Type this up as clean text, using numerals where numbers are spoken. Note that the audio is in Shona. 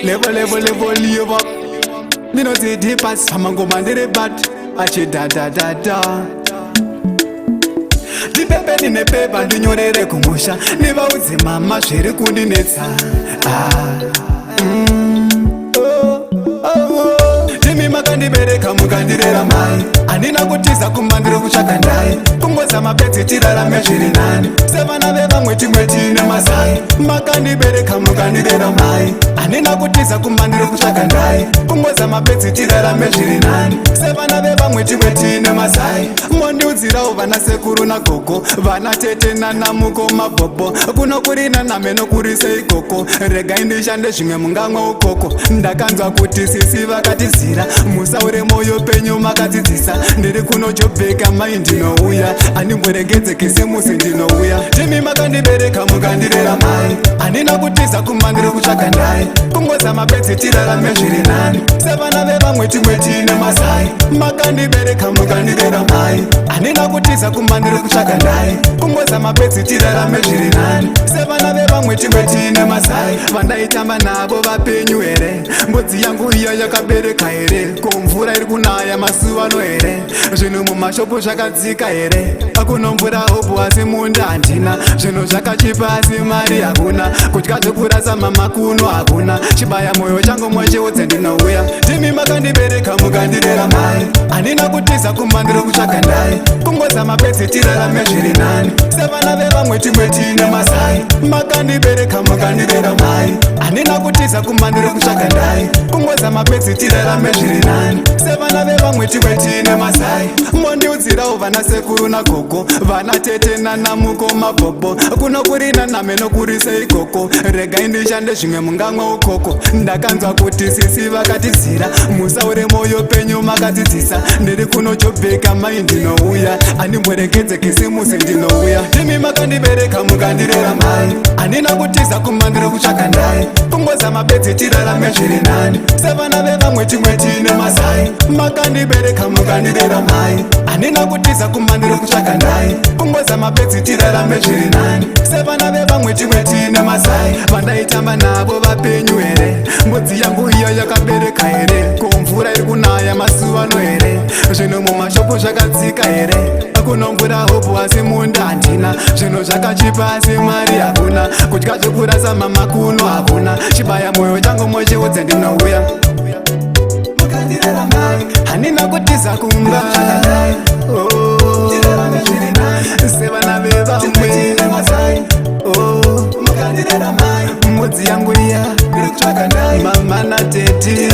Level, live up. Me no say deep as Hamango mandere bad. Ache da. Di pepe ni pepa ndinyorere kumusha. Niva uzi mama shiri kundinetsa. Jimi makandibereka mukandirera mai. Andina kutiza kumandiro kuchaka ndai. Kungoza mapetsi tirarame zviri nani. Sevana vevamwe timwe tine masai. Makandibereka mukandirera mai. Andina kutiza kumandiro kuchaka ndai. Kungoza mapetsi tirarame zviri nani. Sevana vevamwe timwe tine masai. Mondiudzirawo vana sekuru nagogo. Vana tete nanamuko mabobo. Kuno kurina nameno kurise ikoko. Regai ndishande zvimwe mungamwa ukoko. Ndakanzwa kuti sisi vakatizira. Musaure moyo penyu makadzidzisa. Ndiri kuno Jobheka mai ndinouya. Andimboregedze kisimusi ndinouya. Jimi makandibereka mukandirera mai. Andina kutiza kumandiro kutsvaka ndai. Kungoza mapedzi tirarame zviri nani. Sevana vevamwe timwe tine masai. Makandibereka mukandirera mai. Andina kutiza kumandiro kutsvaka ndai. Kungoza mapedzi tirarame zviri nani. Sevana vevamwe timwe tine masai. Vandaitamba navo vapenyu here. Mbudzi yangu iya yakabereka here. Ko mvura iri kunaya masuvano here. Zvinhu mumashopu zvakadzika here. Akuno mvura hopu asi munda handina. Zvinhu zvakachipa asi mari hakuna. Kudya zvokurasa mama kuno hakuna. Chibaya moyo changu mwechiudze ndinouya. Ndimi makandibereka mukandirera mai. Handina kutiza kumandiro kutsvaka ndai. Kungoza mapedzi tirarame zviri nani. Sevana vevamwe timwe tine masai. Makandibereka mukandirera mai. Handina kutiza kumandiro kutsvaka ndai. Kungoza mapedzi tirarame zviri nani. Sevana vevamwe timwe tine masai. Mondiudzirawo vana sekuru nagogo. Vana tete nanamuko mabobo. Kuno kurina nameno kurise ikoko. Regai ndishande zvimwe mungamwa ukoko. Ndakanzwa kuti sisi vakatizira. Musaure moyo penyu makadzidzisa. Ndiri kuno Jobheka mai ndinouya. Andimboregedze kisimusi ndinouya. Ndimi makandibereka mukandirera mai. Andina kutiza kumandiro kutsvaka ndai. Kungoza mapedzi tirarame zviri nani. Sevana vevamwe timwe tine masai. Makandibereka mukandirera mai. Andina kutiza kumandiro kutsvaka ndai. Kungoza mapedzi tirarame zviri nani. Sevana vevamwe timwe tine masai. Vandaitamba navo vapenyu here. Mbudzi yangu iya yakabereka here. Ko mvura iri kunaya masuvano here. Zvinhu mumashopu zvakadzika here. Kuno mvura hopu asi munda handina. Zvinhu zvakachipa asi mari hakuna. Kudya zvokurasa mama kuno hakuna. Chibaya moyo changu mwechiudze ndinouya. Handina kutiza kumba. Sevana vevamwe mudzi yangu iya mama na tete.